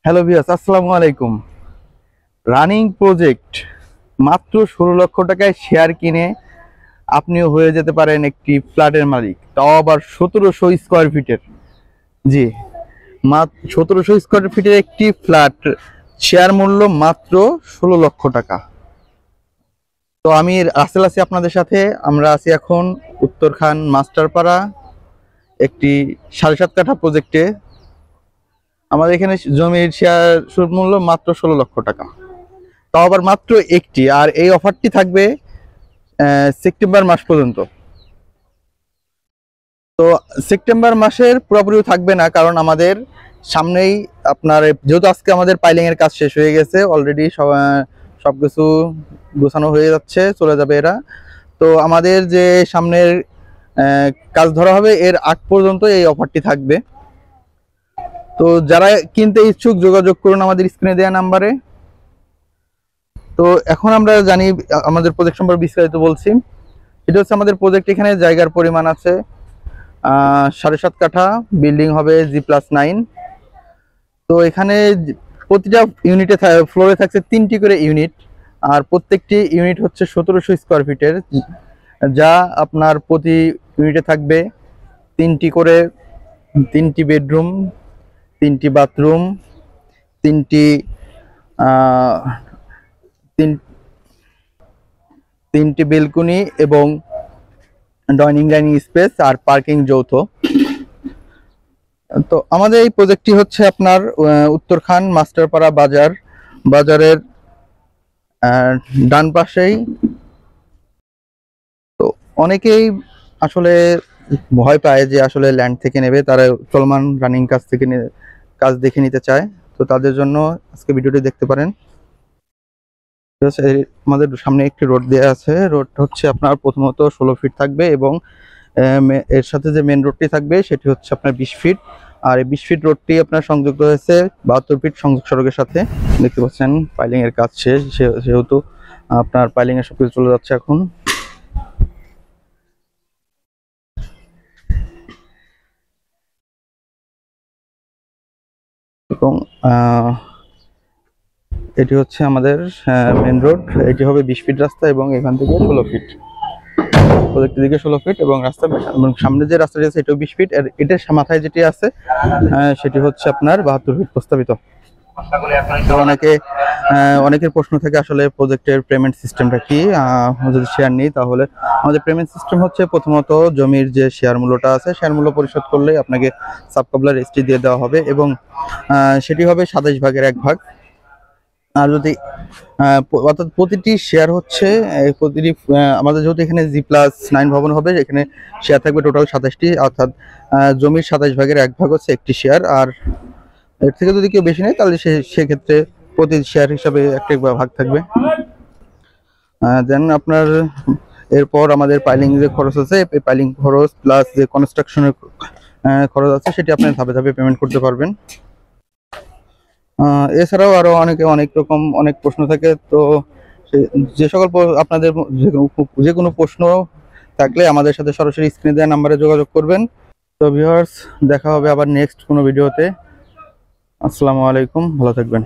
Hello viewers, আসসালামু আলাইকুম। Running project মাত্র 16 লক্ষ টাকায় শেয়ার কিনে আপনিও হয়ে যেতে পারেন একটি ফ্ল্যাটের মালিক, তাও আবার 1700 স্কোয়ার ফিটের। জি, মাত্র 1700 স্কোয়ার ফিটের একটি ফ্ল্যাট, শেয়ার মূল্য মাত্র 16 লক্ষ টাকা। তো আমি রাসেল আছি আপনাদের সাথে। আমরা আছি এখন উত্তরখান মাস্টারপাড়া একটি 7.5 কাঠা প্রজেক্টে। আমাদের এখানে জমির শেয়ার শুরু মূল্য মাত্র 16 লক্ষ টাকা, তাও আবার মাত্র একটি। আর এই অফারটি থাকবে সেপ্টেম্বর মাস পর্যন্ত। তো সেপ্টেম্বর মাসের পুরোপুরি থাকবে না, কারণ আমাদের সামনেই আপনার যেহেতু আজকে আমাদের পাইলিং এর কাজ শেষ হয়ে গেছে অলরেডি, সবকিছু গোছানো হয়ে যাচ্ছে, চলে যাবে এরা। তো আমাদের যে সামনের কাজ ধরা হবে এর আগ পর্যন্ত এই অফারটি থাকবে। তো যারা কিনতে ইচ্ছুক যোগাযোগ করুন আমাদের স্ক্রিনে দেওয়া নাম্বারে। তো এখন আমরা জানি আমাদের প্রজেক্ট সম্পর্কে বিস্তারিত বলছি। এটা হচ্ছে আমাদের প্রজেক্ট। এখানে জায়গার পরিমাণ আছে 7.5 কাঠা, বিল্ডিং হবে G+9। তো এখানে প্রতিটা ইউনিটে ফ্লোরে থাকছে 3টি করে ইউনিট, আর প্রত্যেকটি ইউনিট হচ্ছে 1700 স্কোয়ার ফিটের, যা আপনার প্রতি ইউনিটে থাকবে 3টি বেডরুম, 3টি বাথরুম, 3টি তিনটি বেলকনি এবং ডাইনিং স্পেস আর পার্কিং যৌথ। তো আমাদের এই প্রজেক্টটি হচ্ছে আপনার উত্তরখান মাস্টারপাড়া বাজারের ডান পাশেই। তো অনেকেই আসলে ভয় পায় যে আসলে ল্যান্ড থেকে নেবে, তারা চলমান রানিং কাজ থেকে কাজ দেখে নিতে চায়। তো তাদের জন্য আজকে ভিডিওটি দেখতে পারেন। আমাদের সামনে একটি রোড দেওয়া আছে। রোড হচ্ছে আপনার প্রথমত 16 ফিট থাকবে, এবং এর সাথে যে মেন রোডটি থাকবে সেটি হচ্ছে আপনার 20 ফিট। আর এই 20 ফিট রোডটি আপনার সংযুক্ত হয়েছে 72 ফিট সংযোগ সড়কের সাথে। দেখতে পাচ্ছেন পাইলিং এর কাজ শেষ, সেহেতু আপনার পাইলিং এর সবকিছু চলে যাচ্ছে এখন। এবং এটি হচ্ছে আমাদের মেন রোড। এটি হবে 20 ফিট রাস্তা, এবং এখান থেকে 16 ফিট, প্রজেক্টের দিকে 16 ফিট, এবং রাস্তা সামনে যে রাস্তাটি আছে এটাও 20 ফিট। আর এটার মাথায় যেটি আছে সেটি হচ্ছে আপনার 72 ফিট প্রস্তাবিত। অনেকের প্রশ্ন থাকে আসলে প্রজেক্টের পেমেন্ট সিস্টেমটা কি। যদি শেয়ার নিই তাহলে আমাদের পেমেন্ট সিস্টেম হচ্ছে প্রথমত জমির যে শেয়ার মূল্যটা আছে, শেয়ার মূল্য পরিশোধ করলেই আপনাকে সাবকবলার রেজিস্ট্রি দিয়ে দেওয়া হবে, এবং সেটি হবে 27 ভাগের 1 ভাগ। আর যদি অর্থাৎ প্রতিটি শেয়ার হচ্ছে প্রতিটি আমাদের যেহেতু এখানে G+9 ভবন হবে, এখানে শেয়ার থাকবে টোটাল 27টি, অর্থাৎ জমির 27 ভাগের 1 ভাগ হচ্ছে একটি শেয়ার। আর এর থেকে যদি কেউ বেশি নেয় তাহলে সেক্ষেত্রে প্রতি শেয়ার হিসাবে একটা ভাগ থাকবে। দেন আপনার এরপর আমাদের পাইলিং যে খরচ আছে, এই পাইলিং খরচ প্লাস যে কনস্ট্রাকশনের খরচ আছে সেটি আপনি ধাপে ধাপে পেমেন্ট করতে পারবেন। এছাড়াও আরো অনেক রকম অনেক প্রশ্ন থাকে। তো যে সকল আপনাদের যে কোনো প্রশ্ন থাকলে আমাদের সাথে সরাসরি স্ক্রিনে দেওয়া নাম্বারে যোগাযোগ করবেন। তো ভিউয়ার্স, দেখা হবে আবার নেক্সট কোনো ভিডিওতে। আসসালামু আলাইকুম, ভালো থাকবেন।